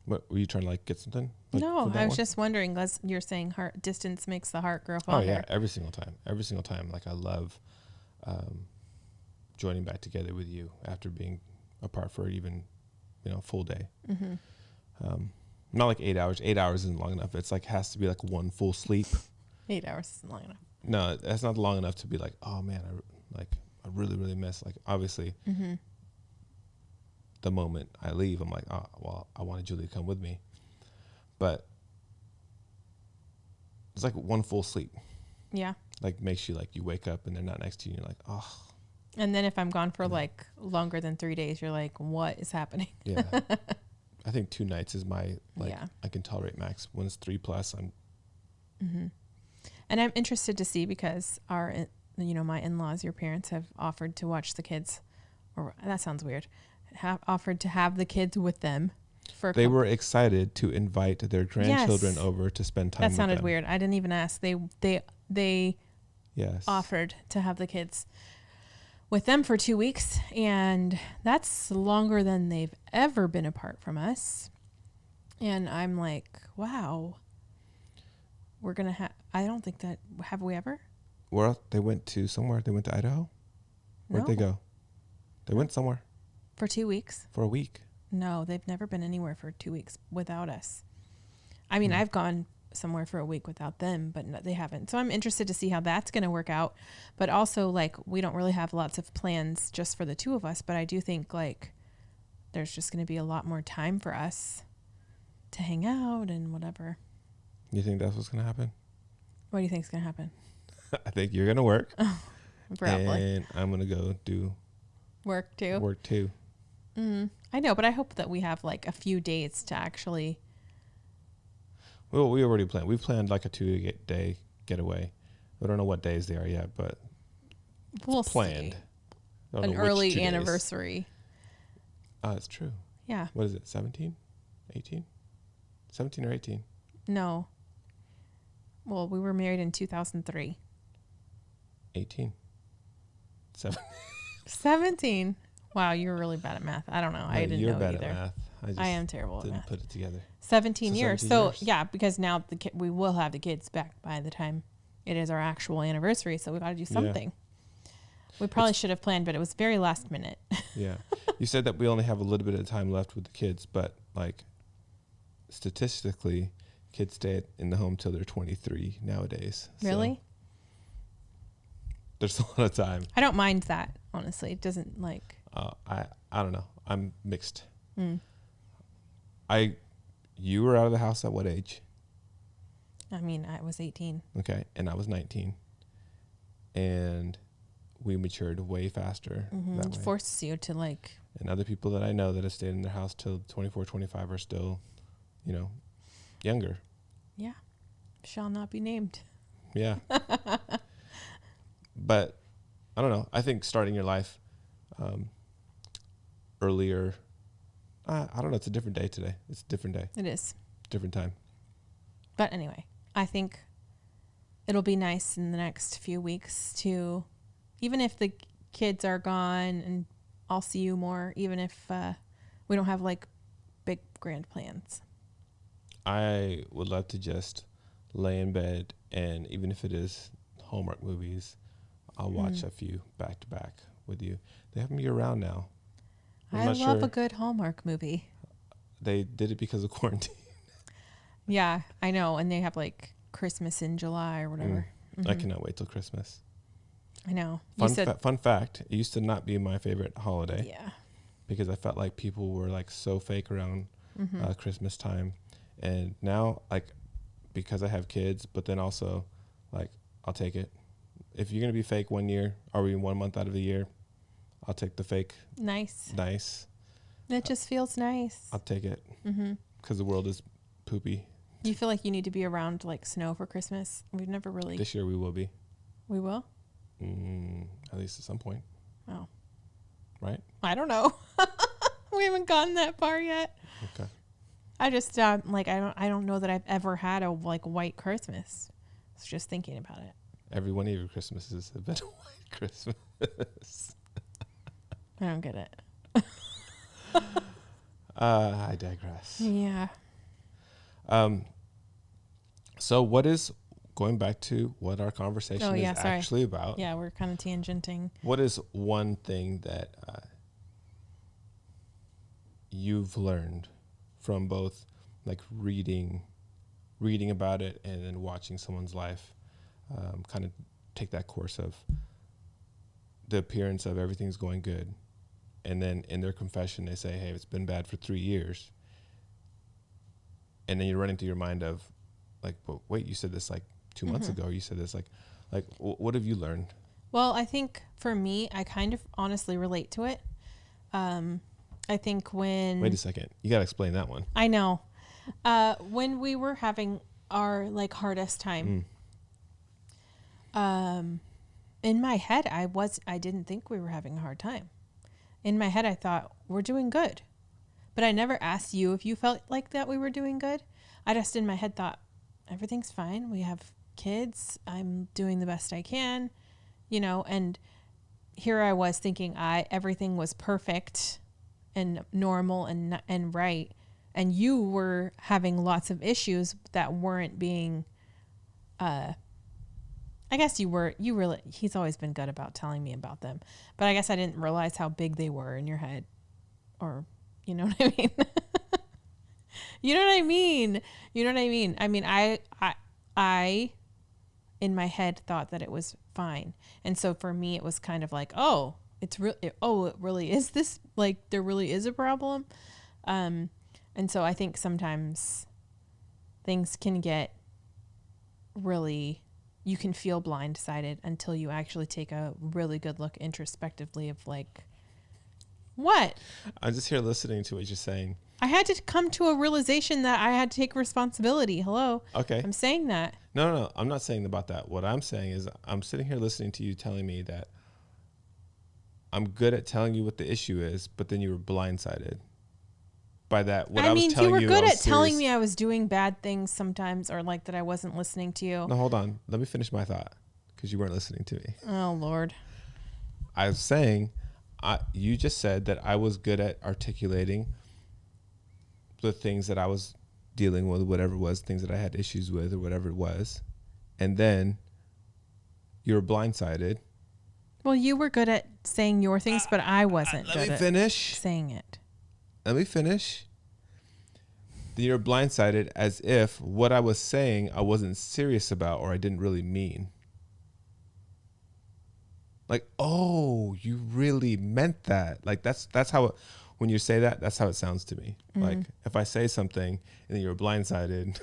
What were you trying to like get something? Like, no, I was just wondering. Because you're saying distance makes the heart grow fonder. Oh yeah, every single time. Like I love joining back together with you after being apart for even, a full day. Not like 8 hours. 8 hours isn't long enough. It's like has to be like one full sleep. 8 hours isn't long enough. No, that's not long enough to be like, oh man, I really, really miss. Like obviously, the moment I leave, I'm like, oh well, I wanted Julie to come with me, but it's like one full sleep. Yeah. Like makes you like you wake up and they're not next to you. And you're like, oh. And then if I'm gone for like longer than 3 days, you're like, what is happening? Yeah. I think 2 nights is my I can tolerate max. When it's 3+, I'm. And I'm interested to see because my in-laws, your parents have offered to watch the kids, or that sounds weird, have offered to have the kids with them. They were excited to invite their grandchildren over to spend time with them. That sounded weird. I didn't even ask. They yes. offered to have the kids with them for 2 weeks, and that's longer than they've ever been apart from us. And I'm like, wow, we're going to have, I don't think that, have we ever? Well, they went to somewhere. They went to Idaho. Where'd they go? They went somewhere. For 2 weeks. For a week. No, they've never been anywhere for 2 weeks without us. I mean, I've gone somewhere for a week without them, but no, they haven't. So I'm interested to see how that's going to work out. But also, like, we don't really have lots of plans just for the two of us, but I do think, like, there's just going to be a lot more time for us to hang out and whatever. You think that's what's going to happen? What do you think is going to happen? I think you're going to work. Probably. And I'm going to go do work too. I know, but I hope that we have, like, a few days to actually... Well, we already planned. We've planned like a 2-day getaway. I don't know what days they are yet, but we'll it's planned. An early anniversary. It's true. Yeah. What is it? 17? 18? 17 or 18? No. Well, we were married in 2003. 18. 17. Wow, you're really bad at math. I don't know. No, I didn't know bad either. At math. I am terrible at math. Didn't put it together. 17 years. So yeah, because now we will have the kids back by the time it is our actual anniversary. So we got to do something. Yeah. We probably should have planned, but it was very last minute. Yeah. You said that we only have a little bit of time left with the kids, but like statistically, kids stay in the home till they're 23 nowadays. Really? So there's a lot of time. I don't mind that, honestly. It doesn't like... I don't know. I'm mixed. You were out of the house at what age? I mean, I was 18. Okay. And I was 19. And we matured way faster. It forces you to like... And other people that I know that have stayed in their house till 24, 25 are still, younger. Yeah. Shall not be named. Yeah. But I don't know. I think starting your life earlier... I don't know. It's a different day today. It's a different day. It is. Different time. But anyway, I think it'll be nice in the next few weeks to, even if the kids are gone and I'll see you more, even if we don't have like big grand plans. I would love to just lay in bed and even if it is Hallmark movies, I'll watch a few back to back with you. They have them year round now. I love a good Hallmark movie. They did it because of quarantine. Yeah, I know. And they have like Christmas in July or whatever. I cannot wait till Christmas. I know. Fun fact, it used to not be my favorite holiday. Yeah. Because I felt like people were like so fake around Christmas time. And now, like, because I have kids, but then also, like, I'll take it. If you're going to be fake 1 year, or even 1 month out of the year, I'll take the fake. Nice. It just feels nice. I'll take it. Because the world is poopy. Do you feel like you need to be around like snow for Christmas? We've never really. This year we will be. We will? At least at some point. Oh. Right? I don't know. We haven't gotten that far yet. Okay. I just I don't know that I've ever had a like white Christmas. I was just thinking about it. Every one of your Christmases have been a white Christmas. I don't get it. I digress. Yeah. So what is going back to what our conversation is actually about. Yeah, we're kind of tangenting. What is one thing that you've learned from both like reading about it and then watching someone's life kind of take that course of the appearance of everything's going good, and then in their confession they say, hey, it's been bad for 3 years, and then you're running through your mind of like, but wait, you said this like 2 months ago, you said this like what have you learned? Well, I think for me, I kind of honestly relate to it. I think when... Wait a second. You got to explain that one. I know. When we were having our like hardest time, in my head, I didn't think we were having a hard time. In my head, I thought we're doing good, but I never asked you if you felt like that we were doing good. I just in my head thought everything's fine. We have kids. I'm doing the best I can, and here I was thinking everything was perfect and normal and right. And you were having lots of issues that weren't being, I guess he's always been good about telling me about them, but I guess I didn't realize how big they were in your head, or, you know what I mean? You know what I mean? I mean, I, in my head thought that it was fine. And so for me, it was kind of like, it really is this, like, there really is a problem. And so I think sometimes things can get really, you can feel blindsided until you actually take a really good look introspectively of like, what? I'm just here listening to what you're saying. I had to come to a realization that I had to take responsibility. Hello. Okay. I'm saying that. No. I'm not saying about that. What I'm saying is I'm sitting here listening to you telling me that I'm good at telling you what the issue is, but then you were blindsided by that. What I was telling you, you were good at telling me I was doing bad things sometimes, or like that I wasn't listening to you. No, hold on. Let me finish my thought, because you weren't listening to me. Oh, Lord. I was saying, you just said that I was good at articulating the things that I was dealing with, whatever it was, things that I had issues with or whatever it was. And then you were blindsided. Well, you were good at saying your things, but I wasn't good at finish. saying it. Let me finish. Then you're blindsided as if what I was saying I wasn't serious about, or I didn't really mean. Like, oh, you really meant that. Like that's how when you say that, that's how it sounds to me. Mm-hmm. Like if I say something and then you're blindsided.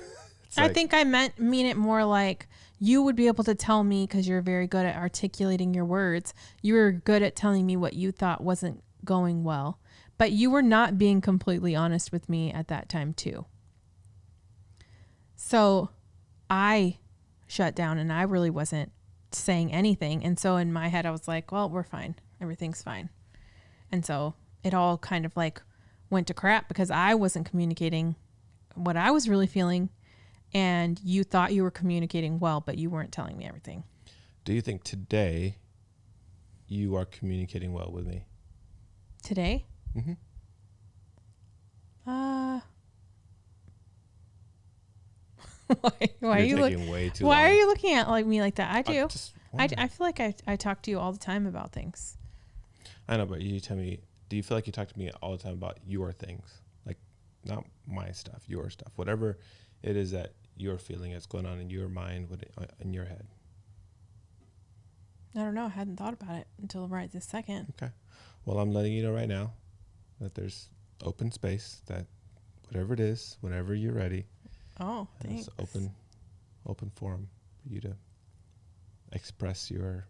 I think I mean it more like you would be able to tell me, because you're very good at articulating your words. You were good at telling me what you thought wasn't going well, but you were not being completely honest with me at that time too. So I shut down and I really wasn't saying anything. And so in my head, I was like, well, we're fine. Everything's fine. And so it all kind of like went to crap because I wasn't communicating what I was really feeling. And you thought you were communicating well, but you weren't telling me everything. Do you think today you are communicating well with me? Today? Mm-hmm. Why are you looking way too long. Are you looking at me like that? I do. I feel like I talk to you all the time about things. I know, but you tell me, do you feel like you talk to me all the time about your things? Like not my stuff, your stuff, whatever it is that you're feeling is going on in your mind, in your head. I don't know. I hadn't thought about it until right this second. Okay. Well, I'm letting you know right now that there's open space, that whatever it is, whenever you're ready. Oh, thanks. It's open forum for you to express your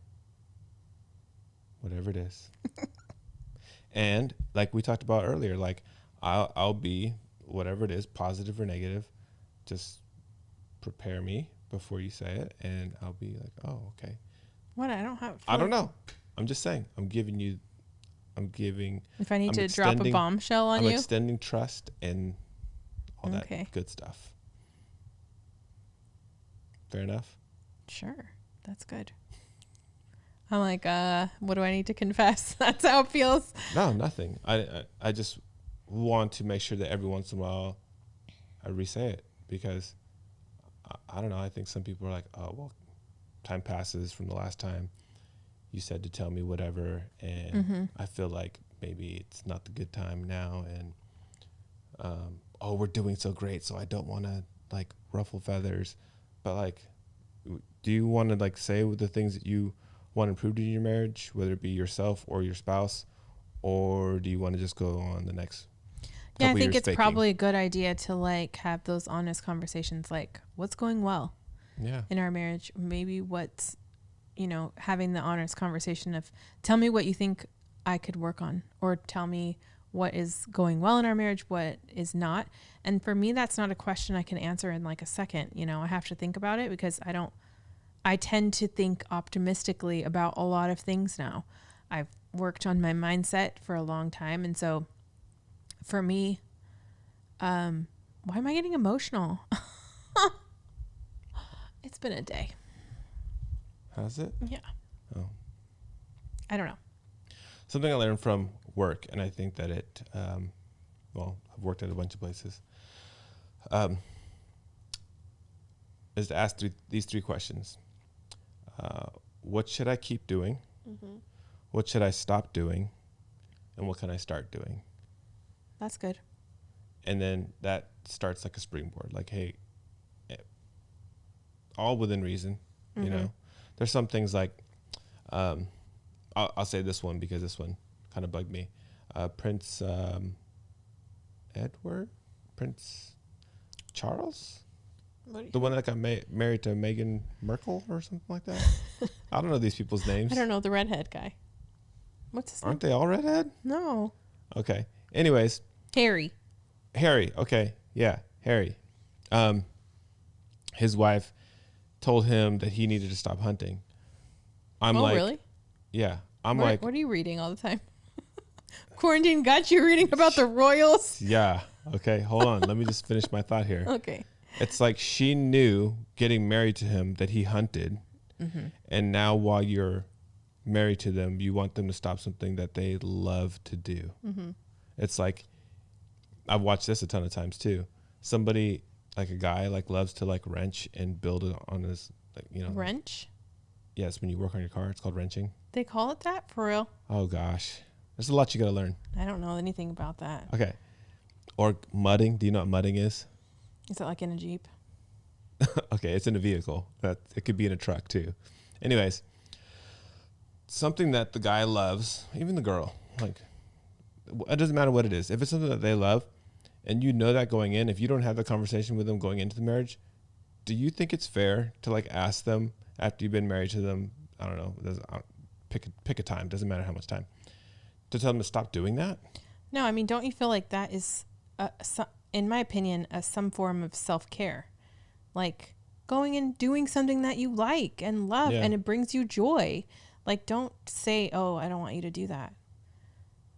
whatever it is. And like we talked about earlier, like I'll be whatever it is, positive or negative, just prepare me before you say it, and I'll be like, oh, okay. What? I don't have. I don't know. I'm just saying. I'm giving. If I need to drop a bombshell on you, I'm extending trust and all that good stuff. Fair enough? Sure. That's good. I'm like, what do I need to confess? That's how it feels. No, nothing. I just want to make sure that every once in a while I re-say it, because I don't know. I think some people are like, oh, well, time passes from the last time you said to tell me whatever. And I feel like maybe it's not the good time now. And, oh, we're doing so great. So I don't want to like ruffle feathers. But like, do you want to like say the things that you want improved in your marriage, whether it be yourself or your spouse, or do you want to just go on the next Yeah, I couple think years it's faking? probably a good idea to like have those honest conversations, like what's going well Yeah. in our marriage, maybe what's, having the honest conversation of tell me what you think I could work on, or tell me what is going well in our marriage, what is not. And for me, that's not a question I can answer in like a second. I have to think about it because I tend to think optimistically about a lot of things now. I've worked on my mindset for a long time. And so for me, why am I getting emotional? It's been a day. Has it? Yeah. Oh. I don't know. Something I learned from work, and I think that it, well, I've worked at a bunch of places, is to ask these three questions. What should I keep doing? Mm-hmm. What should I stop doing? And what can I start doing? That's good. And then that starts like a springboard. Like, hey, all within reason, you know? There's some things like, I'll say this one because this one kind of bugged me. Prince Prince Charles? The one that got married to Meghan Merkel or something like that? I don't know these people's names. I don't know, the redhead guy. What's his Aren't name? they all redhead? No. Okay. Anyways, Harry. Okay. Yeah, Harry. His wife told him that he needed to stop hunting. I'm like, really? Yeah. I'm What are you reading all the time? Quarantine got you reading about the royals? Yeah. Okay. Hold on. Let me just finish my thought here. Okay. It's like she knew getting married to him that he hunted. And now while you're married to them, you want them to stop something that they love to do. It's like, I've watched this a ton of times too. Somebody, like a guy, like loves to like wrench and build it on his, like, Wrench? Yes, when you work on your car, it's called wrenching. They call it that? For real? Oh gosh. There's a lot you got to learn. I don't know anything about that. Okay. Or mudding. Do you know what mudding is? Is it like in a Jeep? Okay, it's in a vehicle. It could be in a truck too. Anyways, something that the guy loves, even the girl, like, it doesn't matter what it is. If it's something that they love, and you know that going in, if you don't have the conversation with them going into the marriage, do you think it's fair to like ask them after you've been married to them? I don't know. Pick a time. Doesn't matter how much time. To tell them to stop doing that? No, I mean, don't you feel like that is, in my opinion, some form of self-care? Like going and doing something that you like and love and it brings you joy. Like, don't say, oh, I don't want you to do that.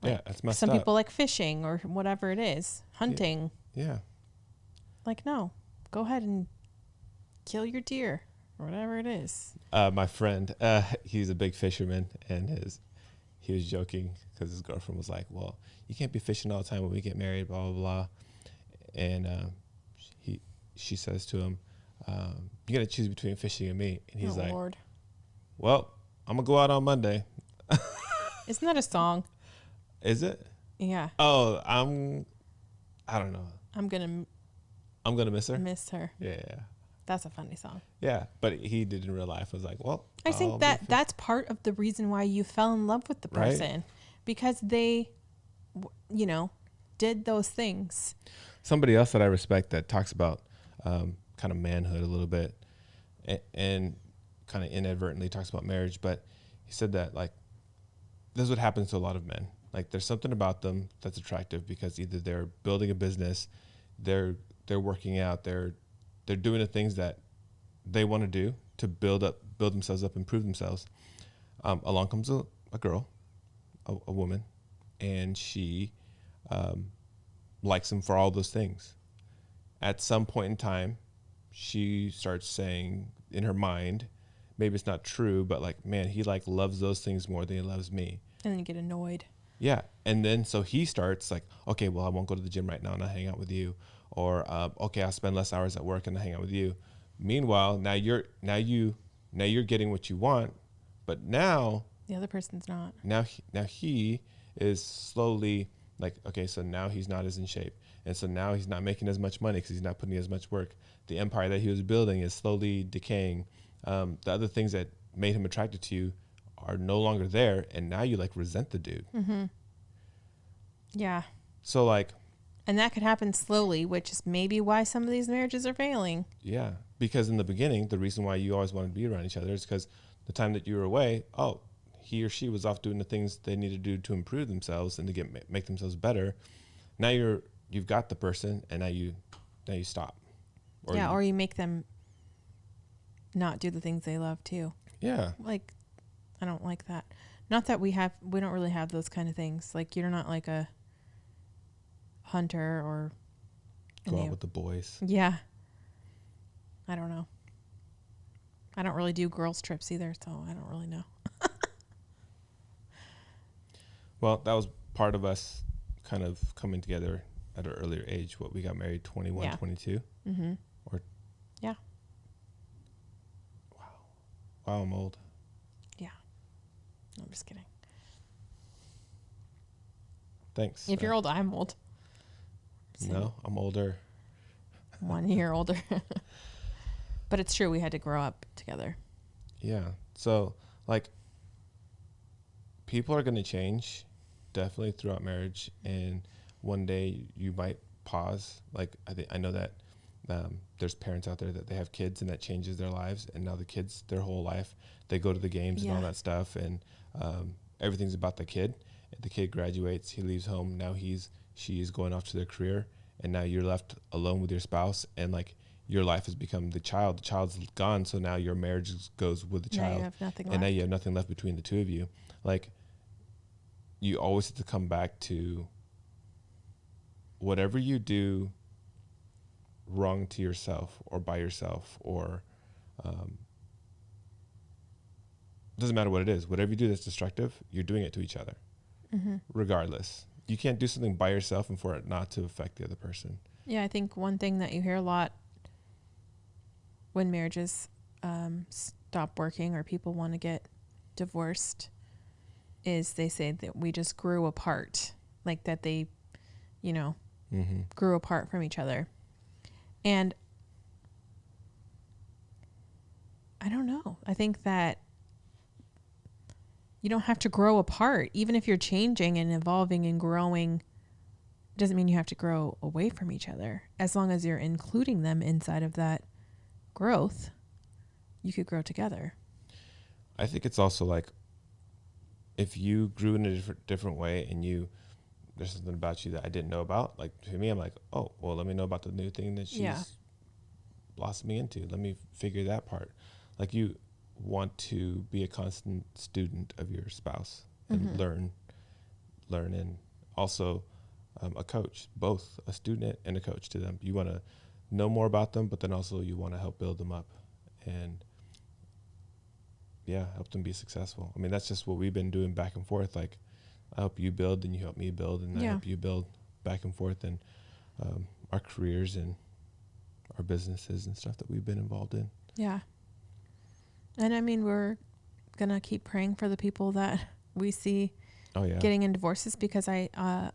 Like, yeah, that's messed some up. people like fishing or whatever it is, hunting. Yeah. Like, no, go ahead and kill your deer or whatever it is. My friend, he's a big fisherman, and he was joking because his girlfriend was like, well, you can't be fishing all the time when we get married, blah, blah, blah. And she says to him, you got to choose between fishing and me. And he's like, Lord. Well, I'm going to go out on Monday. Isn't that a song? Is it? Yeah. Oh, I don't know. I'm going to miss her? to miss her. Yeah. That's a funny song. Yeah, but he did in real life. Was like, well, I think that's part of the reason why you fell in love with the person. Right? Because they, did those things. Somebody else that I respect that talks about kind of manhood a little bit and kind of inadvertently talks about marriage, but he said that like this is what happens to a lot of men. Like there's something about them that's attractive because either they're building a business, they're working out, they're doing the things that they want to do to build themselves up, improve themselves. Along comes a girl, a woman, and she likes him for all those things. At some point in time, she starts saying in her mind, maybe it's not true, but like, man, he like loves those things more than he loves me. And then you get annoyed. Yeah. And then so he starts like, okay, well, I won't go to the gym right now and I'll hang out with you. Or, okay, I'll spend less hours at work and I'll hang out with you. Meanwhile, now you're getting what you want, but now The other person's not. now he is slowly like, okay, so now he's not as in shape, and so now he's not making as much money because he's not putting as much work. The empire that he was building is slowly decaying. The other things that made him attracted to you are no longer there, and now you like resent the dude. Mm-hmm. Yeah. So like, and that could happen slowly, which is maybe why some of these marriages are failing. yeah, because in the beginning, the reason why you always wanted to be around each other is because the time that you were away, oh, he or she was off doing the things they need to do to improve themselves and to make themselves better. Now you've got the person, and now you stop. Or you make them not do the things they love too. Yeah. Like, I don't like that. Not that we don't really have those kind of things. Like, you're not like a hunter or go out with the boys. Yeah. I don't know. I don't really do girls trips either, so I don't really know. Well, that was part of us kind of coming together at an earlier age. We got married 21, 22. Mm-hmm. Or yeah. Wow, I'm old. Yeah. No, I'm just kidding. Thanks. If you're old, I'm old. No, I'm older. 1 year older. But it's true, we had to grow up together. Yeah. So, like, people are going to change definitely throughout marriage, and one day you might pause. Like, I know that there's parents out there that they have kids and that changes their lives, and now the kids, their whole life, they go to the games and all that stuff, and everything's about the kid. The kid graduates, he leaves home, now she's going off to their career, and now you're left alone with your spouse, and like your life has become the child's gone, so now your marriage goes with the child. Now you have nothing left. And now you have nothing left between the two of you. Like, you always have to come back to whatever you do wrong to yourself or by yourself, or doesn't matter what it is. Whatever you do that's destructive, you're doing it to each other, regardless. You can't do something by yourself and for it not to affect the other person. Yeah, I think one thing that you hear a lot when marriages stop working or people want to get divorced is they say that we just grew apart, like that they, grew apart from each other. And I don't know. I think that you don't have to grow apart. Even if you're changing and evolving and growing, doesn't mean you have to grow away from each other. As long as you're including them inside of that growth, you could grow together. I think it's also like, if you grew in a different way and there's something about you that I didn't know about, like to me, I'm like, oh, well, let me know about the new thing that she's blossoming into. Let me figure that part. Like, you want to be a constant student of your spouse and learn, and also a coach, both a student and a coach to them. You want to know more about them, but then also you want to help build them up and help them be successful. I mean, that's just what we've been doing back and forth. Like, I help you build and you help me build, and I help you build back and forth, and our careers and our businesses and stuff that we've been involved in. Yeah. And I mean, we're going to keep praying for the people that we see getting in divorces, because I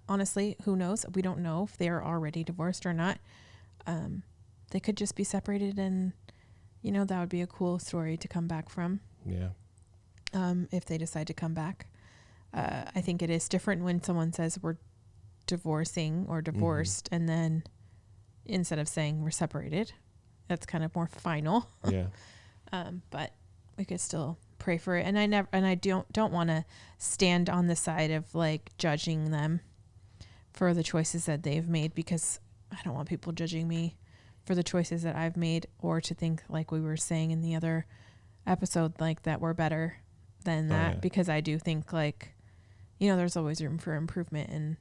honestly, who knows? We don't know if they're already divorced or not. They could just be separated, and, that would be a cool story to come back from. Yeah. If they decide to come back. I think it is different when someone says we're divorcing or divorced, and then instead of saying we're separated, that's kind of more final. Yeah. But we could still pray for it. And I don't want to stand on the side of like judging them for the choices that they've made, because I don't want people judging me for the choices that I've made, or to think, like we were saying in the other episode, like that we're better than that, because I do think, like, there's always room for improvement, and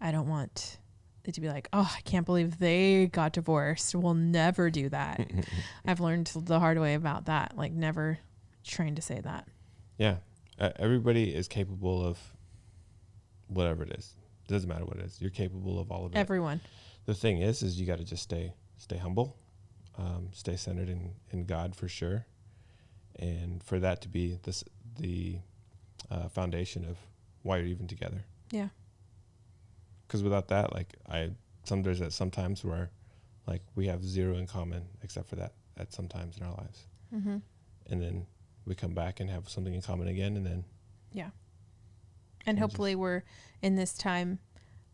I don't want it to be like, oh, I can't believe they got divorced. We'll never do that. I've learned the hard way about that, like never trying to say that. Yeah. Everybody is capable of whatever it is. It doesn't matter what it is. You're capable of all of it. Everyone. The thing is you got to just stay humble. stay centered in God for sure, and for that to be the foundation of why you're even together. Yeah. Because without that, like there's at sometimes where like we have zero in common except for that at some times in our lives. Mm-hmm. And then we come back and have something in common again, and then yeah. And hopefully we're in this time,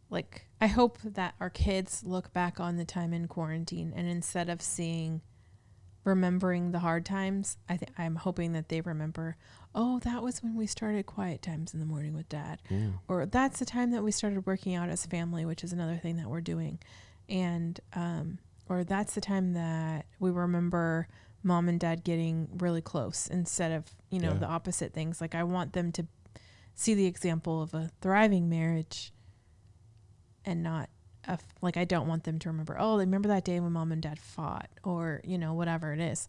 like I hope that our kids look back on the time in quarantine, and instead of remembering the hard times, I'm hoping that they remember, oh, that was when we started quiet times in the morning with Dad. Or that's the time that we started working out as family, which is another thing that we're doing. And or that's the time that we remember Mom and Dad getting really close instead of, the opposite things. Like I want them to see the example of a thriving marriage, and not like I don't want them to remember, oh, they remember that day when Mom and Dad fought, or, whatever it is.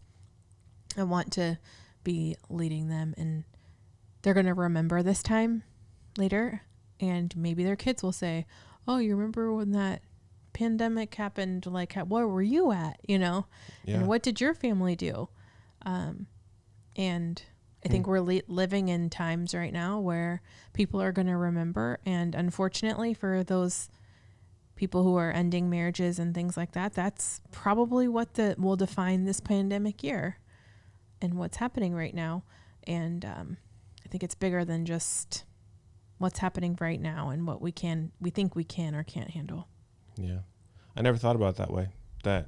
I want to be leading them, and they're going to remember this time later, and maybe their kids will say, oh, you remember when that pandemic happened? Like, where were you at? And what did your family do? And I think we're living in times right now where people are going to remember. And unfortunately for those people who are ending marriages and things like that, that's probably what will define this pandemic year and what's happening right now. And I think it's bigger than just what's happening right now and what we think we can or can't handle. Yeah. I never thought about it that way. That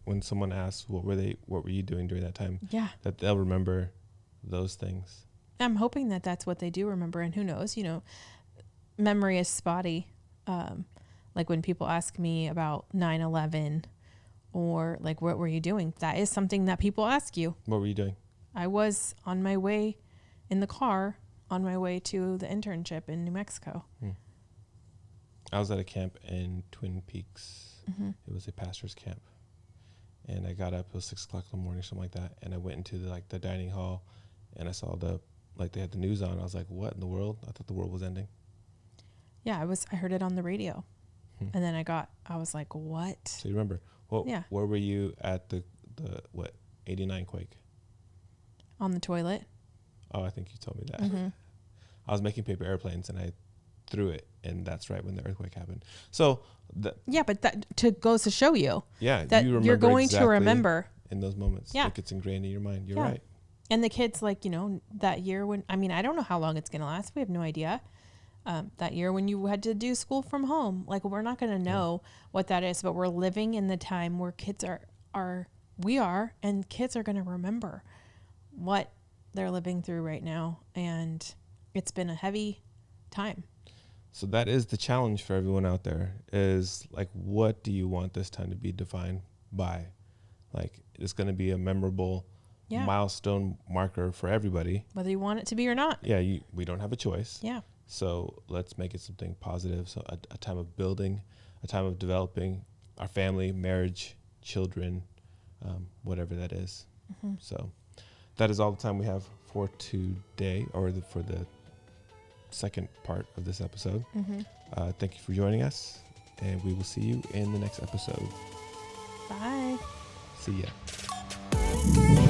when someone asks, what were you doing during that time? Yeah. That they'll remember those things. I'm hoping that that's what they do remember. And who knows, memory is spotty. Like when people ask me about 9/11 or like, what were you doing? That is something that people ask you. What were you doing? I was on my way in the car on my way to the internship in New Mexico. I was at a camp in Twin Peaks. Mm-hmm. It was a pastor's camp. And I got up, it was 6 o'clock in the morning, something like that. And I went into the dining hall, and I saw they had the news on. I was like, what in the world? I thought the world was ending. Yeah, I heard it on the radio. And then I was like, what? So you remember, where were you at the 89 quake? On the toilet. Oh, I think you told me that. Mm-hmm. I was making paper airplanes, and I threw it, and that's right when the earthquake happened. So but that goes to show you. Yeah, that you're going to remember in those moments. Yeah, like it's ingrained in your mind. You're right. And the kids, that year when I don't know how long it's gonna last. We have no idea. That year when you had to do school from home, we're not gonna know what that is. But we're living in the time where kids and kids are gonna remember what they're living through right now, and it's been a heavy time. So that is the challenge for everyone out there is what do you want this time to be defined by? It's going to be a memorable milestone marker for everybody. Whether you want it to be or not. Yeah, we don't have a choice. Yeah. So let's make it something positive. So a time of building, a time of developing our family, marriage, children, whatever that is. Mm-hmm. So that is all the time we have for today, or for the second part of this episode. Mm-hmm. Thank you for joining us, and we will see you in the next episode. Bye. See ya.